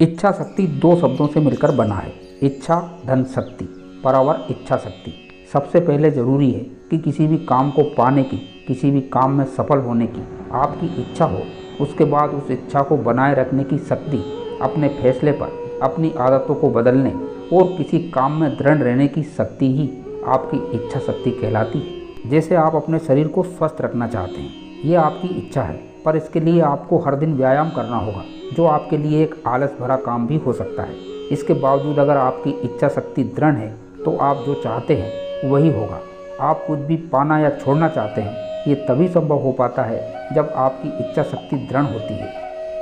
इच्छा शक्ति दो शब्दों से मिलकर बना है। इच्छा धन शक्ति बराबर इच्छा शक्ति। सबसे पहले ज़रूरी है कि किसी भी काम को पाने की, किसी भी काम में सफल होने की आपकी इच्छा हो। उसके बाद उस इच्छा को बनाए रखने की शक्ति, अपने फैसले पर, अपनी आदतों को बदलने और किसी काम में दृढ़ रहने की शक्ति ही आपकी इच्छा शक्ति कहलाती है। जैसे आप अपने शरीर को स्वस्थ रखना चाहते हैं, ये आपकी इच्छा है, पर इसके लिए आपको हर दिन व्यायाम करना होगा, जो आपके लिए एक आलस भरा काम भी हो सकता है। इसके बावजूद अगर आपकी इच्छा शक्ति दृढ़ है तो आप जो चाहते हैं वही होगा। आप कुछ भी पाना या छोड़ना चाहते हैं, ये तभी संभव हो पाता है जब आपकी इच्छा शक्ति दृढ़ होती है।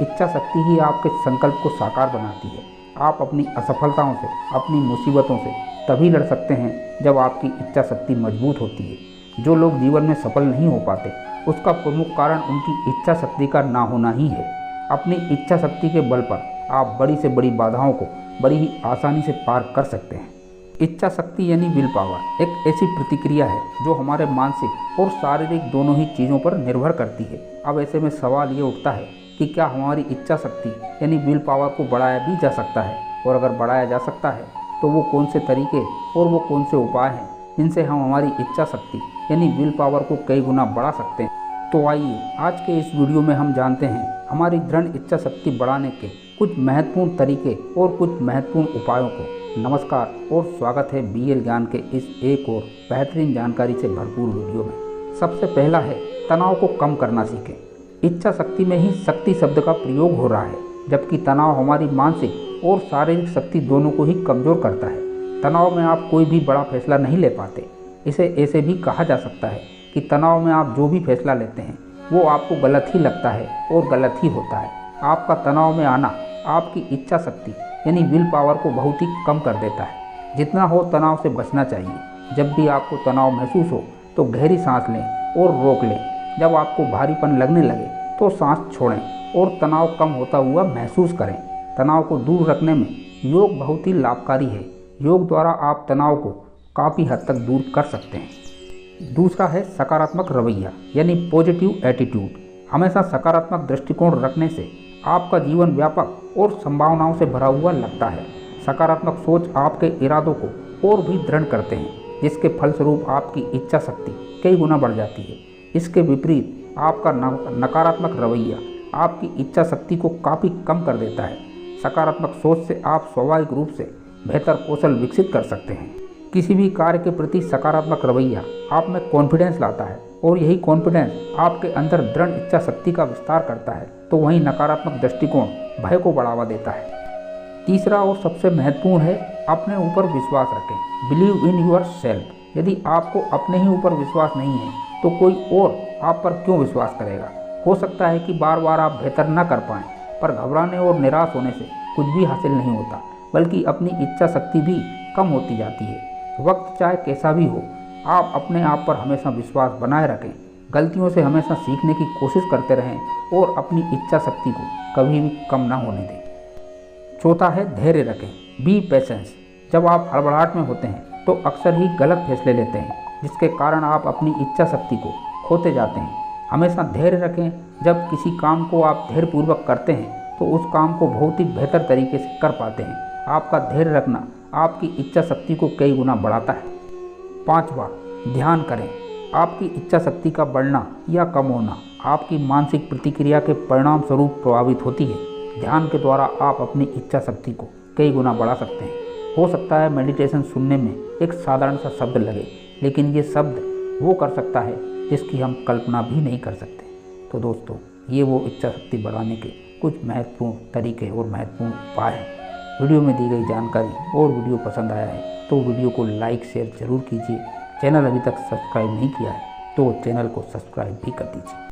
इच्छा शक्ति ही आपके संकल्प को साकार बनाती है। आप अपनी असफलताओं से, अपनी मुसीबतों से तभी लड़ सकते हैं जब आपकी इच्छा शक्ति मजबूत होती है। जो लोग जीवन में सफल नहीं हो पाते, उसका प्रमुख कारण उनकी इच्छा शक्ति का ना होना ही है। अपनी इच्छा शक्ति के बल पर आप बड़ी से बड़ी बाधाओं को बड़ी ही आसानी से पार कर सकते हैं। इच्छा शक्ति यानी विल पावर एक ऐसी प्रतिक्रिया है जो हमारे मानसिक और शारीरिक दोनों ही चीज़ों पर निर्भर करती है। अब ऐसे में सवाल ये उठता है कि क्या हमारी इच्छा शक्ति यानी विल पावर को बढ़ाया भी जा सकता है, और अगर बढ़ाया जा सकता है तो वो कौन से तरीके और वो कौन से उपाय हैं जिनसे हम हमारी इच्छा शक्ति यानी विल पावर को कई गुना बढ़ा सकते हैं। तो आइए आज के इस वीडियो में हम जानते हैं हमारी दृढ़ इच्छा शक्ति बढ़ाने के कुछ महत्वपूर्ण तरीके और कुछ महत्वपूर्ण उपायों को। नमस्कार और स्वागत है BL ज्ञान के इस एक और बेहतरीन जानकारी से भरपूर वीडियो में। सबसे पहला है, तनाव को कम करना सीखें। इच्छा शक्ति में ही शक्ति शब्द का प्रयोग हो रहा है, जबकि तनाव हमारी मानसिक और शारीरिक शक्ति दोनों को ही कमज़ोर करता है। तनाव में आप कोई भी बड़ा फैसला नहीं ले पाते। इसे ऐसे भी कहा जा सकता है कि तनाव में आप जो भी फैसला लेते हैं वो आपको गलत ही लगता है और गलत ही होता है। आपका तनाव में आना आपकी इच्छा शक्ति यानी विल पावर को बहुत ही कम कर देता है। जितना हो तनाव से बचना चाहिए। जब भी आपको तनाव महसूस हो तो गहरी सांस लें और रोक लें। जब आपको भारीपन लगने लगे तो सांस छोड़ें और तनाव कम होता हुआ महसूस करें। तनाव को दूर रखने में योग बहुत ही लाभकारी है। योग द्वारा आप तनाव को काफ़ी हद तक दूर कर सकते हैं। दूसरा है सकारात्मक रवैया यानी पॉजिटिव एटीट्यूड। हमेशा सकारात्मक दृष्टिकोण रखने से आपका जीवन व्यापक और संभावनाओं से भरा हुआ लगता है। सकारात्मक सोच आपके इरादों को और भी दृढ़ करते हैं, जिसके फलस्वरूप आपकी इच्छा शक्ति कई गुना बढ़ जाती है। इसके विपरीत आपका नकारात्मक रवैया आपकी इच्छा शक्ति को काफ़ी कम कर देता है। सकारात्मक सोच से आप स्वाभाविक रूप से बेहतर कौशल विकसित कर सकते हैं। किसी भी कार्य के प्रति सकारात्मक रवैया आप में कॉन्फिडेंस लाता है, और यही कॉन्फिडेंस आपके अंदर दृढ़ इच्छा शक्ति का विस्तार करता है। तो वहीं नकारात्मक दृष्टिकोण भय को बढ़ावा देता है। तीसरा और सबसे महत्वपूर्ण है, अपने ऊपर विश्वास रखें। Believe in your self. यदि आपको अपने ही ऊपर विश्वास नहीं है तो कोई और आप पर क्यों विश्वास करेगा। हो सकता है कि बार बार आप बेहतर न कर पाएँ, पर घबराने और निराश होने से कुछ भी हासिल नहीं होता, बल्कि अपनी इच्छा शक्ति भी कम होती जाती है। वक्त चाहे कैसा भी हो, आप अपने आप पर हमेशा विश्वास बनाए रखें। गलतियों से हमेशा सीखने की कोशिश करते रहें और अपनी इच्छा शक्ति को कभी भी कम ना होने दें। चौथा है धैर्य रखें। B patience. जब आप हड़बड़ाहट में होते हैं तो अक्सर ही गलत फैसले लेते हैं, जिसके कारण आप अपनी इच्छा शक्ति को खोते जाते हैं। हमेशा धैर्य रखें। जब किसी काम को आप धैर्यपूर्वक करते हैं तो उस काम को बहुत ही बेहतर तरीके से कर पाते हैं। आपका धैर्य रखना आपकी इच्छा शक्ति को कई गुना बढ़ाता है। पांचवा, ध्यान करें। आपकी इच्छा शक्ति का बढ़ना या कम होना आपकी मानसिक प्रतिक्रिया के परिणाम स्वरूप प्रभावित होती है। ध्यान के द्वारा आप अपनी इच्छा शक्ति को कई गुना बढ़ा सकते हैं। हो सकता है मेडिटेशन सुनने में एक साधारण सा शब्द लगे, लेकिन ये शब्द वो कर सकता है जिसकी हम कल्पना भी नहीं कर सकते। तो दोस्तों, ये वो इच्छा शक्ति बढ़ाने के कुछ महत्वपूर्ण तरीके और महत्वपूर्ण उपाय हैं। वीडियो में दी गई जानकारी और वीडियो पसंद आया है तो वीडियो को लाइक शेयर जरूर कीजिए। चैनल अभी तक सब्सक्राइब नहीं किया है तो चैनल को सब्सक्राइब भी कर दीजिए।